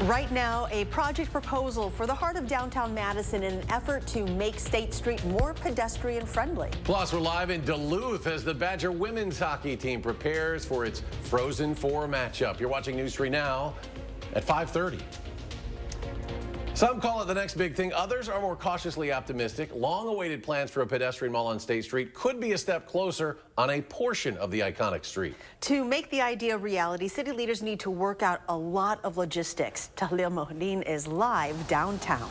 Right now, a project proposal for the heart of downtown Madison in an effort to make State Street more pedestrian friendly. Plus, we're live in Duluth as the Badger women's hockey team prepares for its Frozen Four matchup. You're watching News 3 now at 5:30. Some call it the next big thing. Others are more cautiously optimistic. Long-awaited plans for a pedestrian mall on State Street could be a step closer on a portion of the iconic street. To make the idea a reality, city leaders need to work out a lot of logistics. Tahlil Mohideen is live downtown.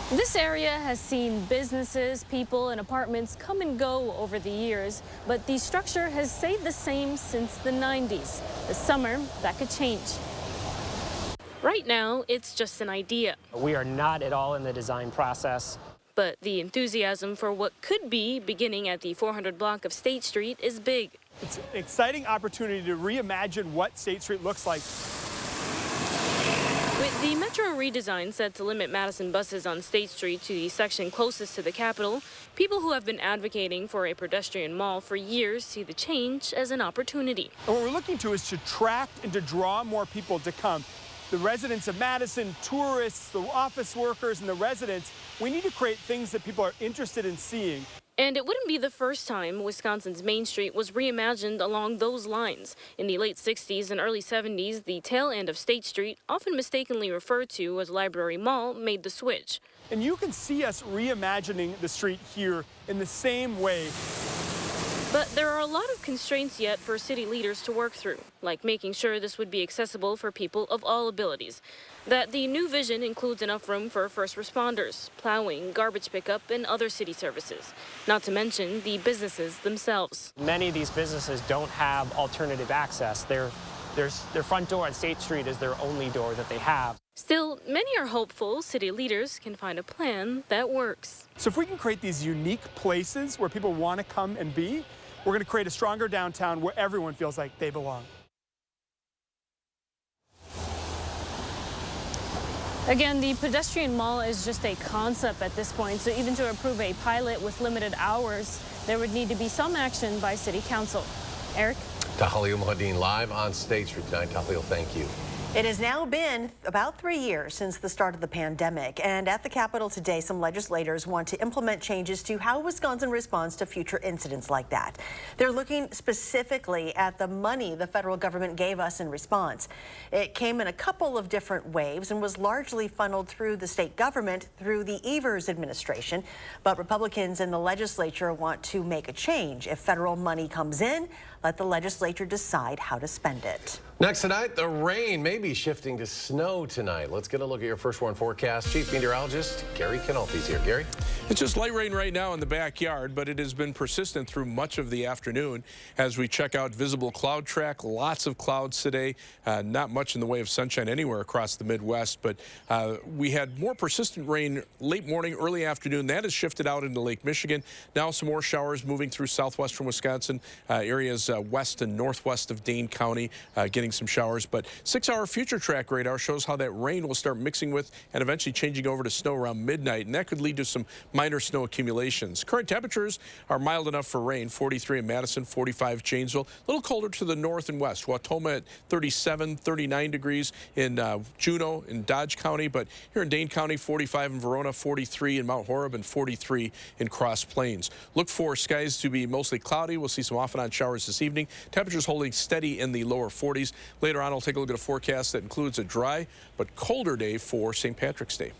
This area has seen businesses, people, and apartments come and go over the years, but the structure has stayed the same since the 90s. This summer, that could change. Right now, it's just an idea. We are not at all in the design process. But the enthusiasm for what could be beginning at the 400 block of State Street is big. It's an exciting opportunity to reimagine what State Street looks like. With the Metro redesign set to limit Madison buses on State Street to the section closest to the Capitol, people who have been advocating for a pedestrian mall for years see the change as an opportunity. And what we're looking to is to attract and to draw more people to come. The residents of Madison, tourists, the office workers, and the residents, we need to create things that people are interested in seeing. And it wouldn't be the first time Wisconsin's Main Street was reimagined along those lines. In the late 60s and early 70s, the tail end of State Street, often mistakenly referred to as Library Mall, made the switch. And you can see us reimagining the street here in the same way. But there are a lot of constraints yet for city leaders to work through, like making sure this would be accessible for people of all abilities, that the new vision includes enough room for first responders, plowing, garbage pickup, and other city services, not to mention the businesses themselves. Many of these businesses don't have alternative access. Their front door on State Street is their only door that they have. Still, many are hopeful city leaders can find a plan that works. So if we can create these unique places where people want to come and be, we're going to create a stronger downtown where everyone feels like they belong. Again, the pedestrian mall is just a concept at this point, so even to approve a pilot with limited hours, there would need to be some action by City Council. Eric? Tahlil Mohideen live on State Street tonight. Tahlil, thank you. It has now been about 3 years since the start of the pandemic, and at the Capitol today, some legislators want to implement changes to how Wisconsin responds to future incidents like that. They're looking specifically at the money the federal government gave us in response. It came in a couple of different waves and was largely funneled through the state government through the Evers administration, but Republicans in the legislature want to make a change. If federal money comes in, let the legislature decide how to spend it. Next tonight, the rain may be shifting to snow tonight. Let's get a look at your first warn forecast. Chief Meteorologist Gary Canolfi's here. Gary? It's just light rain right now in the backyard, but it has been persistent through much of the afternoon. As we check out visible cloud track, lots of clouds today. Not much in the way of sunshine anywhere across the Midwest, but we had more persistent rain late morning, early afternoon. That has shifted out into Lake Michigan. Now some more showers moving through southwestern Wisconsin, areas west and northwest of Dane County, getting some showers. But 6-hour future track radar shows how that rain will start mixing with and eventually changing over to snow around midnight, and that could lead to some minor snow accumulations. Current temperatures are mild enough for rain. 43 in Madison, 45 Janesville. A little colder to the north and west. Wautoma at 37, 39 degrees in Juneau in Dodge County, but here in Dane County, 45 in Verona, 43 in Mount Horeb, and 43 in Cross Plains. Look for skies to be mostly cloudy. We'll see some off and on showers this evening. Temperatures holding steady in the lower 40s. Later on, we'll take a look at a forecast that includes a dry but colder day for St. Patrick's Day.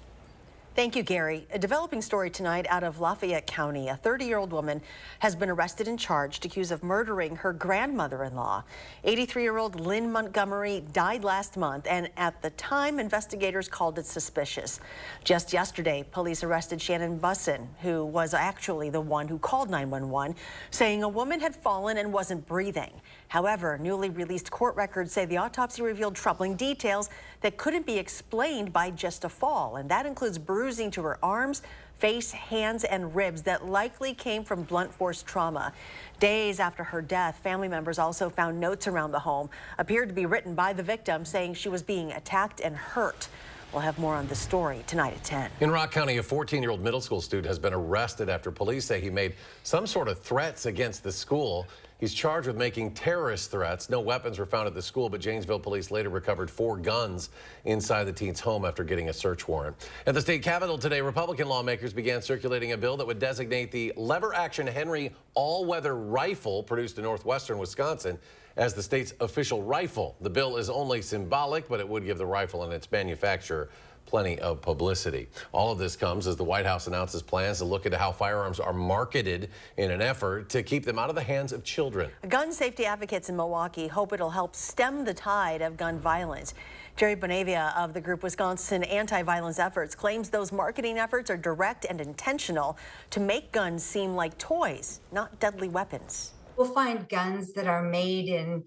Thank you, Gary. A developing story tonight out of Lafayette County. A 30-year-old woman has been arrested and charged, accused of murdering her grandmother-in-law. 83-year-old Lynn Montgomery died last month, and at the time, investigators called it suspicious. Just yesterday, police arrested Shannon Bussin, who was actually the one who called 911, saying a woman had fallen and wasn't breathing. However, newly released court records say the autopsy revealed troubling details that couldn't be explained by just a fall, and that includes bruising to her arms, face, hands, and ribs that likely came from blunt force trauma. Days after her death, family members also found notes around the home, appeared to be written by the victim, saying she was being attacked and hurt. We'll have more on this story tonight at 10. In Rock County, a 14-year-old middle school student has been arrested after police say he made some sort of threats against the school. He's charged with making terrorist threats. No weapons were found at the school, but Janesville police later recovered 4 guns inside the teen's home after getting a search warrant. At the state capitol today, Republican lawmakers began circulating a bill that would designate the lever-action Henry all-weather rifle produced in northwestern Wisconsin as the state's official rifle. The bill is only symbolic, but it would give the rifle and its manufacturer plenty of publicity. All of this comes as the White House announces plans to look into how firearms are marketed in an effort to keep them out of the hands of children. Gun safety advocates in Milwaukee hope it'll help stem the tide of gun violence. Jerry Bonavia of the group Wisconsin Anti-Violence Efforts claims those marketing efforts are direct and intentional to make guns seem like toys, not deadly weapons. We'll find guns that are made in,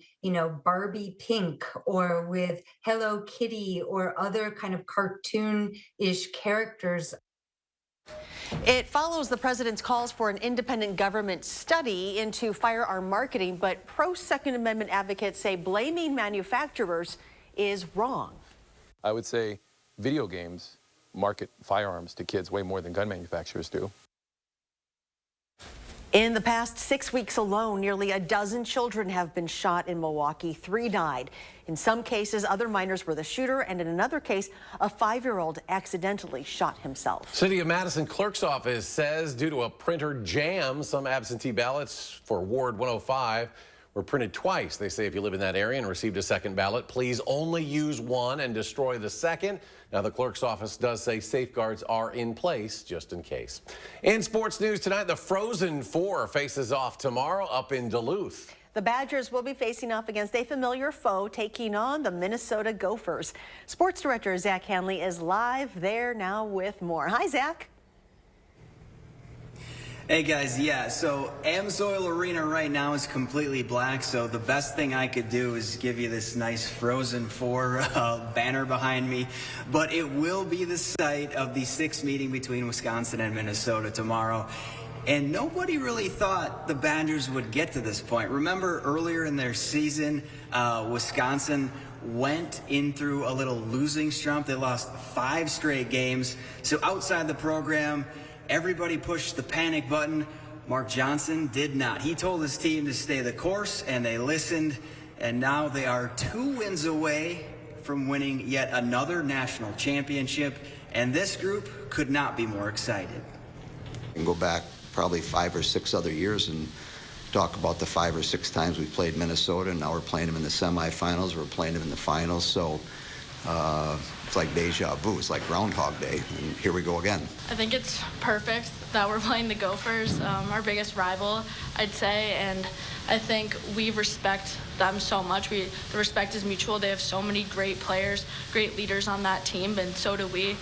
Barbie pink or with Hello Kitty or other kind of cartoon-ish characters. It follows the president's calls for an independent government study into firearm marketing, but pro-Second Amendment advocates say blaming manufacturers is wrong. I would say video games market firearms to kids way more than gun manufacturers do. In the past 6 weeks alone, nearly a dozen children have been shot in Milwaukee. 3 died. In some cases, other minors were the shooter, and in another case, a 5-year-old accidentally shot himself. City of Madison clerk's office says due to a printer jam, some absentee ballots for Ward 105 were printed twice. They say if you live in that area and received a second ballot, please only use one and destroy the second. Now, the clerk's office does say safeguards are in place just in case. In sports news tonight, the Frozen Four faces off tomorrow up in Duluth. The Badgers will be facing off against a familiar foe, taking on the Minnesota Gophers. Sports director Zach Hanley is live there now with more. Hi, Zach. Hey guys, so Amsoil Arena right now is completely black, so the best thing I could do is give you this nice Frozen Four banner behind me, but it will be the site of the 6th meeting between Wisconsin and Minnesota tomorrow. And nobody really thought the Badgers would get to this point. Remember earlier in their season, Wisconsin went in through a little losing slump. They lost 5 straight games. So outside the program, everybody pushed the panic button. Mark Johnson did not. He told his team to stay the course, and they listened. And now they are 2 wins away from winning yet another national championship. And this group could not be more excited. And go back probably 5 or 6 other years and talk about the 5 or 6 times we played Minnesota, and now we're playing them in the semifinals. We're playing them in the finals. So it's like deja vu. It's like Groundhog Day, and here we go again. I think it's perfect that we're playing the Gophers, our biggest rival, I'd say, and I think we respect them so much. The respect is mutual. They have so many great players, great leaders on that team, and so do we.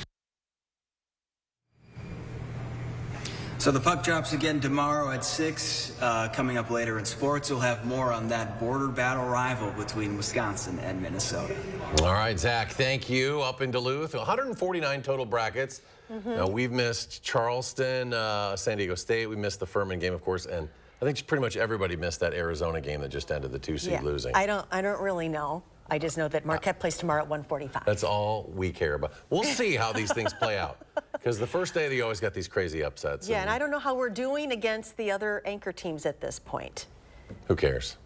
So the puck drops again tomorrow at 6. Coming up later in sports, we'll have more on that border battle rival between Wisconsin and Minnesota. All right, Zach, thank you. Up in Duluth, 149 total brackets. Now, we've missed Charleston, San Diego State. We missed the Furman game, of course, and I think pretty much everybody missed that Arizona game that just ended, the 2-seed losing. I don't really know. I just know that Marquette plays tomorrow at 1:45. That's all we care about. We'll see how these things play out, because the first day you always got these crazy upsets. Yeah, and I don't know how we're doing against the other anchor teams at this point. Who cares?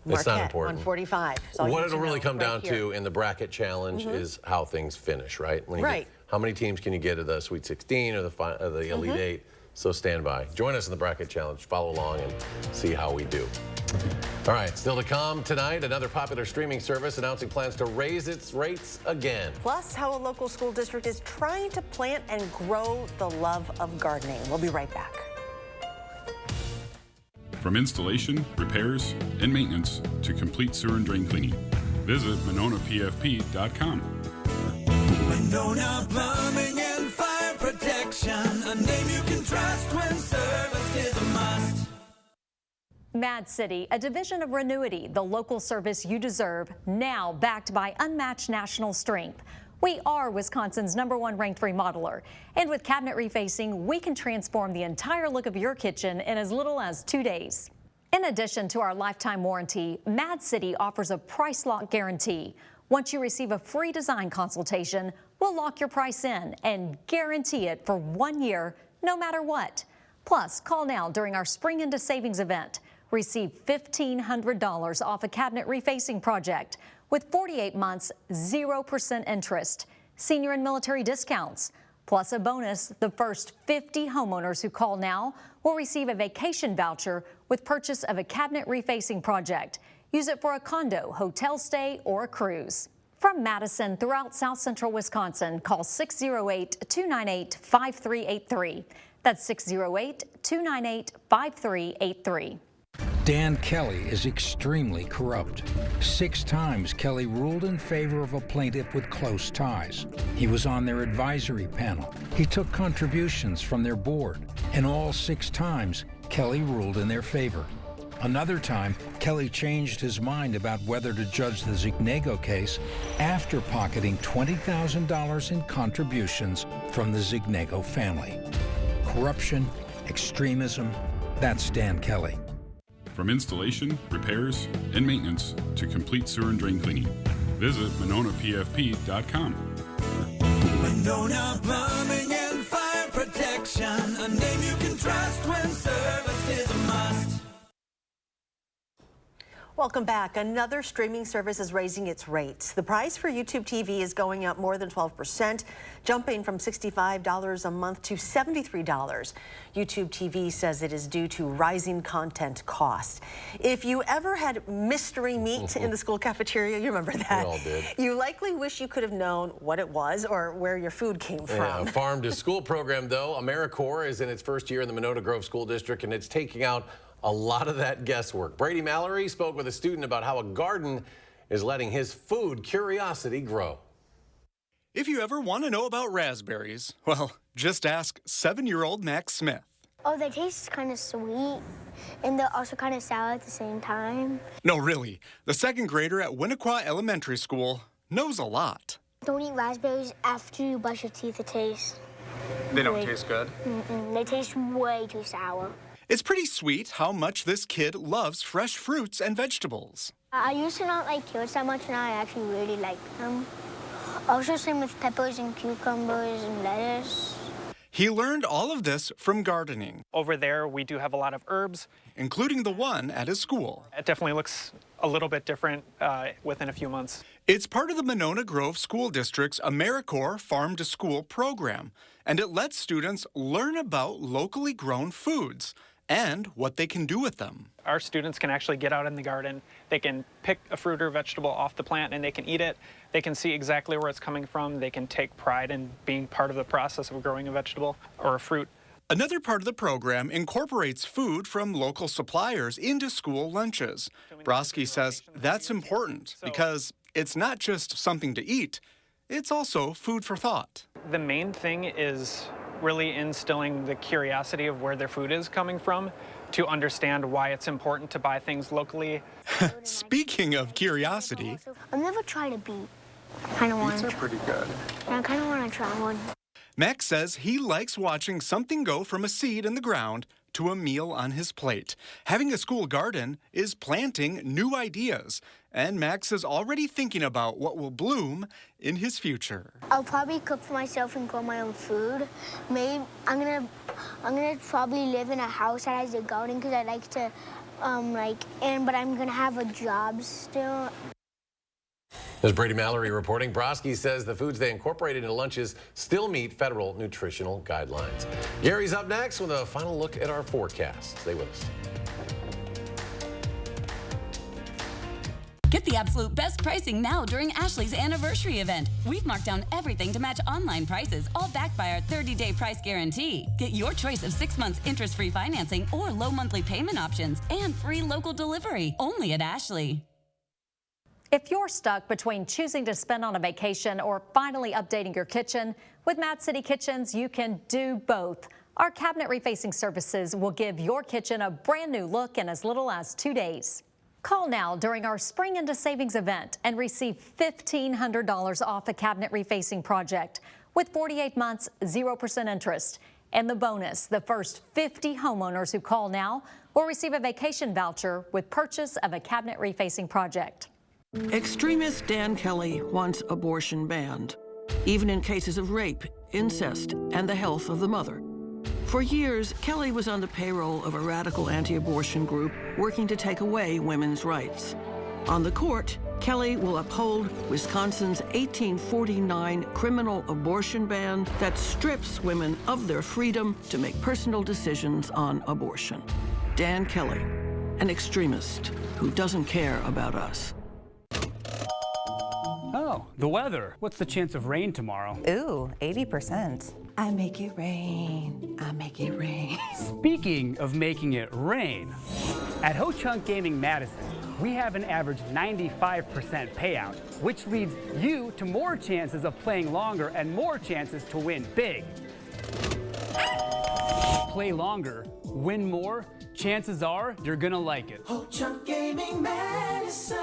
Marquette, it's not important. 145. What it'll really come down to in the bracket challenge is how things finish, right? When you get, how many teams can you get to the Sweet 16 or the Elite 8? So stand by. Join us in the bracket challenge. Follow along and see how we do. All right, still to come tonight, another popular streaming service announcing plans to raise its rates again. Plus, how a local school district is trying to plant and grow the love of gardening. We'll be right back. From installation, repairs, and maintenance to complete sewer and drain cleaning, visit MononaPFP.com. Monona Plumbing and Fire Protection, a name you can trust when service is a must. Mad City, a division of Renuity, the local service you deserve, now backed by unmatched national strength. We are Wisconsin's #1 ranked remodeler, and with cabinet refacing, we can transform the entire look of your kitchen in as little as 2 days. In addition to our lifetime warranty, Mad City offers a price lock guarantee. Once you receive a free design consultation, we'll lock your price in and guarantee it for 1 year, no matter what. Plus, call now during our Spring into Savings event. receive $1,500 off a cabinet refacing project with 48 months, 0% interest, senior and military discounts. Plus a bonus, the first 50 homeowners who call now will receive a vacation voucher with purchase of a cabinet refacing project. Use it for a condo, hotel stay, or a cruise. From Madison throughout South Central Wisconsin, call 608-298-5383. That's 608-298-5383. Dan Kelly is extremely corrupt. 6 times Kelly ruled in favor of a plaintiff with close ties. He was on their advisory panel. He took contributions from their board. And all 6 times, Kelly ruled in their favor. Another time, Kelly changed his mind about whether to judge the Zignego case after pocketing $20,000 in contributions from the Zignego family. Corruption, extremism, that's Dan Kelly. From installation, repairs, and maintenance to complete sewer and drain cleaning, visit MononaPFP.com. Monona Plumbing and Fire Protection, a name you can trust when service is a must. Welcome back. Another streaming service is raising its rates. The price for YouTube TV is going up more than 12%, jumping from $65 a month to $73. YouTube TV says it is due to rising content costs. If you ever had mystery meat in the school cafeteria, you remember that? We all did. You likely wish you could have known what it was or where your food came from. A farm to school program, though. AmeriCorps is in its first year in the Monona Grove School District, and it's taking out a lot of that guesswork. Brady Mallory spoke with a student about how a garden is letting his food curiosity grow. If you ever want to know about raspberries, well, just ask 7-year-old Max Smith. Oh, they taste kind of sweet, and they're also kind of sour at the same time. No, really. The 2nd grader at Winnequa Elementary School knows a lot. Don't eat raspberries after you brush your teeth. It tastes... They don't taste good? They taste way too sour. It's pretty sweet how much this kid loves fresh fruits and vegetables. I used to not like carrots that much, now I actually really like them. Also, same with peppers and cucumbers and lettuce. He learned all of this from gardening. Over there, we do have a lot of herbs, including the one at his school. It definitely looks a little bit different within a few months. It's part of the Monona Grove School District's AmeriCorps Farm to School program, and it lets students learn about locally grown foods and what they can do with them. Our students can actually get out in the garden. They can pick a fruit or vegetable off the plant and they can eat it. They can see exactly where it's coming from. They can take pride in being part of the process of growing a vegetable or a fruit. Another part of the program incorporates food from local suppliers into school lunches. Broski says that's important because it's not just something to eat, it's also food for thought. The main thing is really instilling the curiosity of where their food is coming from to understand why it's important to buy things locally. Speaking of curiosity, I've never tried a beet. Kind of want to. Beets are pretty good. I kind of want to try one. Max says he likes watching something go from a seed in the ground to a meal on his plate. Having a school garden is planting new ideas, and Max is already thinking about what will bloom in his future. I'll probably cook for myself and grow my own food. Maybe I'm gonna probably live in a house that has a garden because I like to, but I'm gonna have a job still. There's Brady Mallory reporting. Broski says the foods they incorporated into lunches still meet federal nutritional guidelines. Gary's up next with a final look at our forecast. Stay with us. Get the absolute best pricing now during Ashley's anniversary event. We've marked down everything to match online prices, all backed by our 30-day price guarantee. Get your choice of 6 months interest-free financing or low monthly payment options and free local delivery, only at Ashley. If you're stuck between choosing to spend on a vacation or finally updating your kitchen, with Mad City Kitchens, you can do both. Our cabinet refacing services will give your kitchen a brand new look in as little as 2 days. Call now during our Spring into Savings event and receive $1,500 off a cabinet refacing project with 48 months, 0% interest. And the bonus, the first 50 homeowners who call now will receive a vacation voucher with purchase of a cabinet refacing project. Extremist Dan Kelly wants abortion banned, even in cases of rape, incest, and the health of the mother. For years, Kelly was on the payroll of a radical anti-abortion group working to take away women's rights. On the court, Kelly will uphold Wisconsin's 1849 criminal abortion ban that strips women of their freedom to make personal decisions on abortion. Dan Kelly, an extremist who doesn't care about us. Oh, the weather. What's the chance of rain tomorrow? Ooh, 80%. I make it rain. I make it rain. Speaking of making it rain, at Ho Chunk Gaming Madison, we have an average 95% payout, which leads you to more chances of playing longer and more chances to win big. Play longer, win more, chances are you're gonna like it. Ho Chunk Gaming Madison.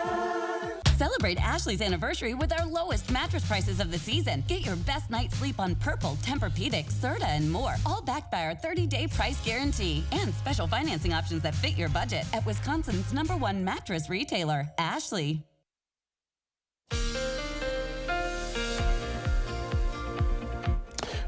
Celebrate Ashley's anniversary with our lowest mattress prices of the season. Get your best night's sleep on Purple, Tempur-Pedic, Serta, and more. All backed by our 30-day price guarantee and special financing options that fit your budget at Wisconsin's #1 mattress retailer, Ashley.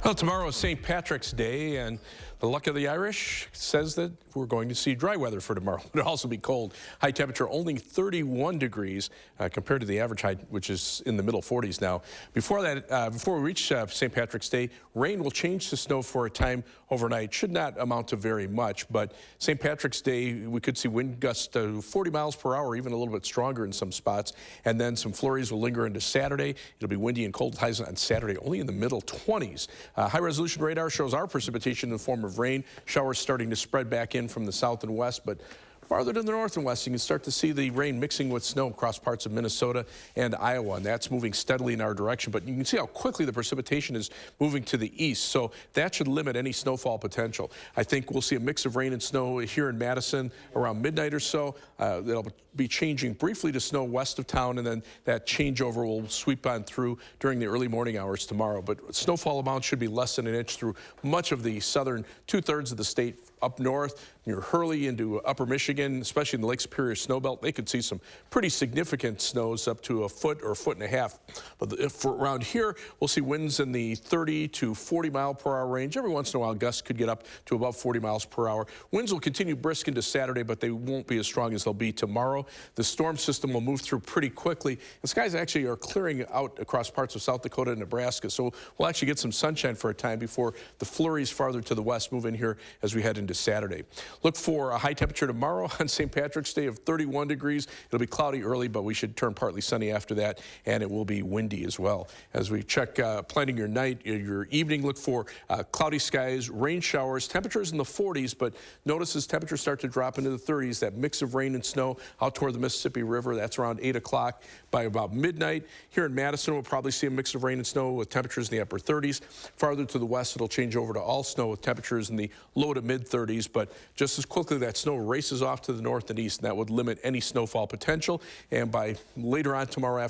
Well, tomorrow is St. Patrick's Day, and the luck of the Irish says that we're going to see dry weather for tomorrow. It'll also be cold. High temperature only 31 degrees compared to the average high, which is in the middle 40s now. Before that, before we reach St. Patrick's Day, rain will change to snow for a time overnight. Should not amount to very much, but St. Patrick's Day, we could see wind gusts to 40 miles per hour, even a little bit stronger in some spots. And then some flurries will linger into Saturday. It'll be windy and cold, highs on Saturday only in the middle 20s. High-resolution radar shows our precipitation in the form of rain. Showers starting to spread back in from the south and west, but farther to the north and west, you can start to see the rain mixing with snow across parts of Minnesota and Iowa, and that's moving steadily in our direction. But you can see how quickly the precipitation is moving to the east, so that should limit any snowfall potential. I think we'll see a mix of rain and snow here in Madison around midnight or so. That'll be changing briefly to snow west of town, and then that changeover will sweep on through during the early morning hours tomorrow. But snowfall amounts should be less than an inch through much of the southern two-thirds of the state. Up north, near Hurley into upper Michigan, especially in the Lake Superior snowbelt, they could see some pretty significant snows up to a foot or a foot and a half. But for around here, we'll see winds in the 30 to 40 mile per hour range. Every once in a while, gusts could get up to about 40 miles per hour. Winds will continue brisk into Saturday, but they won't be as strong as they'll be tomorrow. The storm system will move through pretty quickly. The skies actually are clearing out across parts of South Dakota and Nebraska, so we'll actually get some sunshine for a time before the flurries farther to the west move in here as we head into Saturday. Look for a high temperature tomorrow on St. Patrick's Day of 31 degrees. It'll be cloudy early, but we should turn partly sunny after that, and it will be windy as well. As we check planning your night, your evening, look for cloudy skies, rain showers, temperatures in the 40s, but notice as temperatures start to drop into the 30s, that mix of rain and snow out toward the Mississippi River. That's around 8 o'clock. By about midnight, here in Madison, we'll probably see a mix of rain and snow with temperatures in the upper 30s. Farther to the west, it'll change over to all snow with temperatures in the low to mid 30s, but just as quickly that snow races off to the north and east, and that would limit any snowfall potential. And by later on tomorrow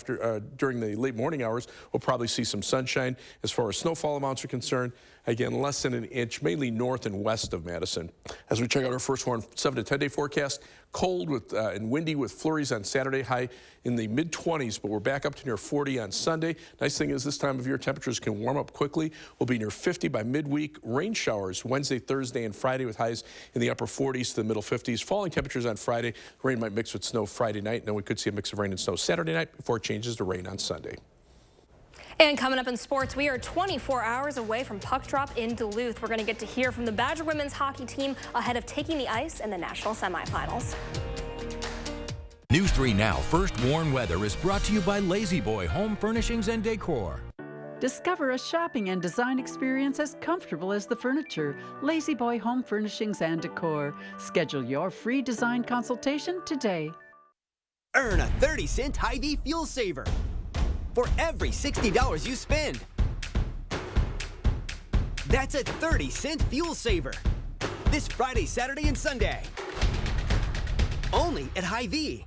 during the late morning hours, we'll probably see some sunshine. As far as snowfall amounts are concerned, again, less than an inch, mainly north and west of Madison. As we check out our first 7 to 10 day forecast, cold and windy with flurries on Saturday, high in the mid-20s, but we're back up to near 40 on Sunday. Nice thing is this time of year, temperatures can warm up quickly. We'll be near 50 by midweek. Rain showers Wednesday, Thursday, and Friday with highs in the upper 40s to the middle 50s. Falling temperatures on Friday. Rain might mix with snow Friday night, and then we could see a mix of rain and snow Saturday night before it changes to rain on Sunday. And coming up in sports, we are 24 hours away from puck drop in Duluth. We're going to get to hear from the Badger women's hockey team ahead of taking the ice in the national semifinals. News 3 Now First Warn Weather is brought to you by Lazy Boy Home Furnishings and Decor. Discover a shopping and design experience as comfortable as the furniture. Lazy Boy Home Furnishings and Decor. Schedule your free design consultation today. Earn a 30-cent Hy-Vee fuel saver for every $60 you spend. That's a 30-cent fuel saver this Friday, Saturday, and Sunday. Only at Hy-Vee.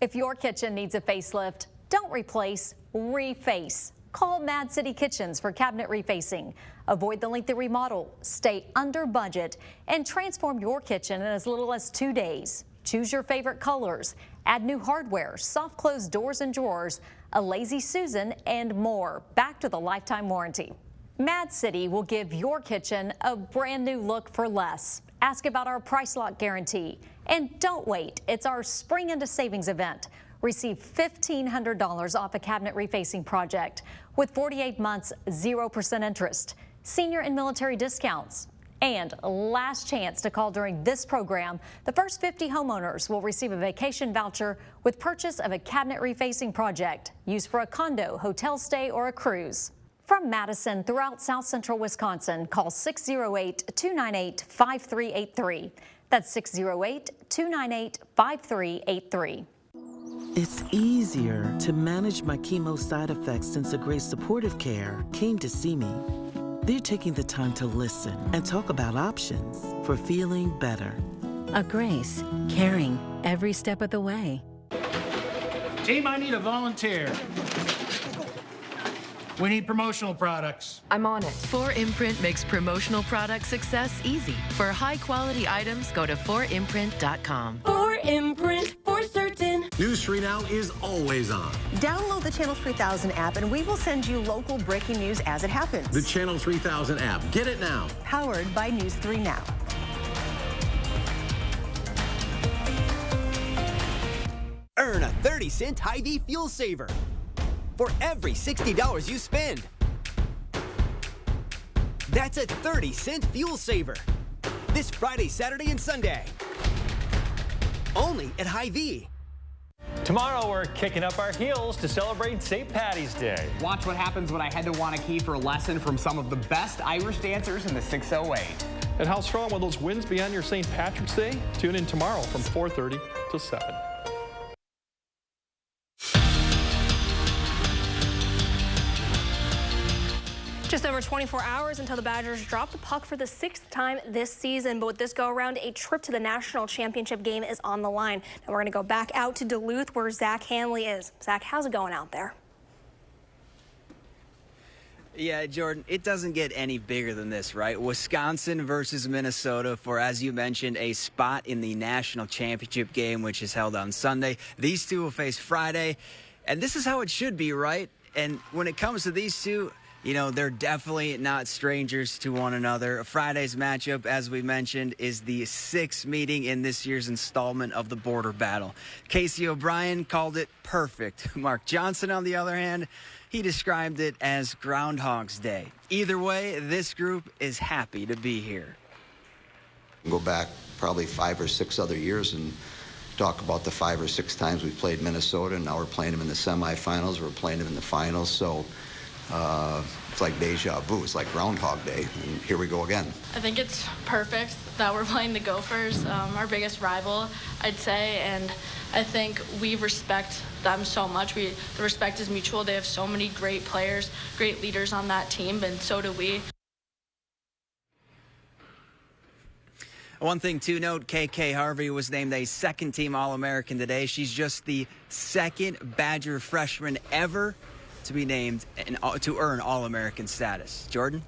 If your kitchen needs a facelift, don't replace, reface. Call Mad City Kitchens for cabinet refacing. Avoid the lengthy remodel, stay under budget, and transform your kitchen in as little as 2 days. Choose your favorite colors, add new hardware, soft close doors and drawers, a Lazy Susan, and more. Back to the lifetime warranty. Mad City will give your kitchen a brand new look for less. Ask about our price lock guarantee. And don't wait, it's our Spring into Savings event. Receive $1,500 off a cabinet refacing project with 48 months, 0% interest, senior and military discounts. And last chance to call during this program, the first 50 homeowners will receive a vacation voucher with purchase of a cabinet refacing project used for a condo, hotel stay, or a cruise. From Madison throughout South Central Wisconsin, call 608-298-5383. That's 608-298-5383. It's easier to manage my chemo side effects since the Grace Supportive Care came to see me. They're taking the time to listen and talk about options for feeling better. A Grace, caring every step of the way. Team, I need a volunteer. We need promotional products. I'm on it. 4imprint makes promotional product success easy. For high-quality items, go to 4imprint.com. 4imprint, for certain. News 3 Now is always on. Download the Channel 3000 app and we will send you local breaking news as it happens. The Channel 3000 app. Get it now. Powered by News 3 Now. Earn a 30-cent Hy-Vee fuel saver for every $60 you spend. That's a 30-cent fuel saver this Friday, Saturday, and Sunday. Only at Hy-Vee. Tomorrow, we're kicking up our heels to celebrate St. Paddy's Day. Watch what happens when I head to Wanakee for a lesson from some of the best Irish dancers in the 608. And how strong will those winds be on your St. Patrick's Day? Tune in tomorrow from 4:30 to 7. Just over 24 hours until the Badgers drop the puck for the 6th time this season. But with this go-around, a trip to the national championship game is on the line. Now we're going to go back out to Duluth where Zach Hanley is. Zach, how's it going out there? Yeah, Jordan, it doesn't get any bigger than this, right? Wisconsin versus Minnesota for, as you mentioned, a spot in the national championship game, which is held on Sunday. These two will face Friday, and this is how it should be, right? And when it comes to these two, you know, they're definitely not strangers to one another. Friday's matchup, as we mentioned, is the 6th meeting in this year's installment of the Border Battle. Casey O'Brien called it perfect. Mark Johnson, on the other hand, he described it as Groundhog's Day. Either way, this group is happy to be here. Go back probably 5 or 6 other years and talk about the 5 or 6 times we've played Minnesota, and now we're playing them in the semifinals, we're playing them in the finals, so it's like deja vu. It's like Groundhog Day, and here we go again. I think it's perfect that we're playing the Gophers, our biggest rival, I'd say, and I think we respect them so much. The respect is mutual. They have so many great players, great leaders on that team, and so do we. One thing to note, KK Harvey was named a second-team All-American today. She's just the 2nd Badger freshman ever to be named and to earn All-American status. Jordan?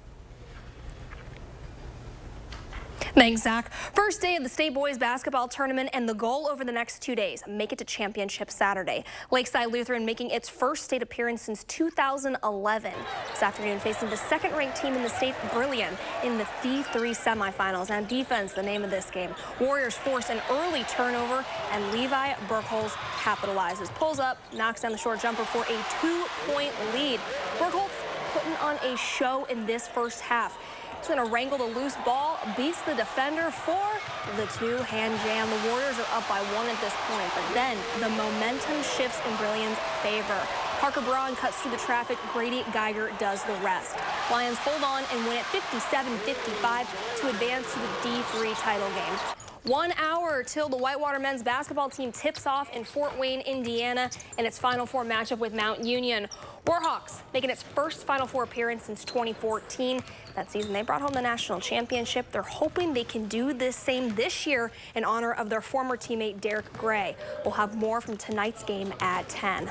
Thanks, Zach. First day of the state boys basketball tournament, and the goal over the next 2 days, make it to championship Saturday. Lakeside Lutheran making its first state appearance since 2011. This afternoon facing the 2nd-ranked team in the state, Brilliant, in the D3 semifinals. And defense, the name of this game. Warriors force an early turnover, and Levi Burkholz capitalizes. Pulls up, knocks down the short jumper for a 2-point lead. Burkholz putting on a show in this first half. He's going to wrangle the loose ball, beats the defender for the 2-hand jam. The Warriors are up by 1 at this point, but then the momentum shifts in Brilliant's favor. Parker Braun cuts through the traffic. Grady Geiger does the rest. Lions hold on and win at 57-55 to advance to the D3 title game. 1 hour till the Whitewater men's basketball team tips off in Fort Wayne, Indiana, in its Final Four matchup with Mount Union. Warhawks making its first Final Four appearance since 2014. That season, they brought home the national championship. They're hoping they can do the same this year in honor of their former teammate, Derek Gray. We'll have more from tonight's game at 10.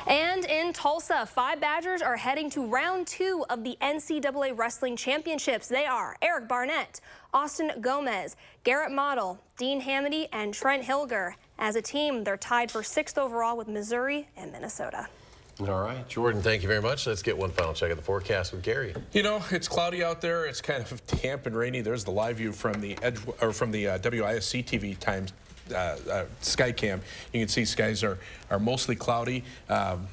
And in Tulsa, 5 Badgers are heading to round 2 of the NCAA Wrestling Championships. They are Eric Barnett, Austin Gomez, Garrett Model, Dean Hamady, and Trent Hilger. As a team, they're tied for 6th overall with Missouri and Minnesota. All right, Jordan, thank you very much. Let's get one final check of the forecast with Gary. You know, it's cloudy out there. It's kind of damp and rainy. There's the live view from the WISC-TV times. Skycam. You can see skies are mostly cloudy.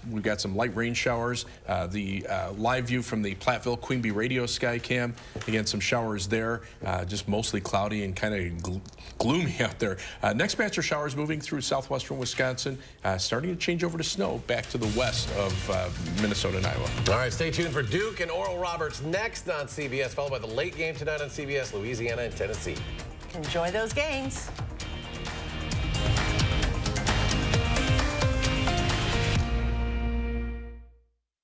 We've got some light rain showers. The live view from the Platteville Queen Bee Radio Skycam. Again, some showers there. Just mostly cloudy and kind of gloomy out there. Next batch of showers moving through southwestern Wisconsin, starting to change over to snow back to the west of Minnesota and Iowa. All right, stay tuned for Duke and Oral Roberts next on CBS, followed by the late game tonight on CBS, Louisiana and Tennessee. Enjoy those games.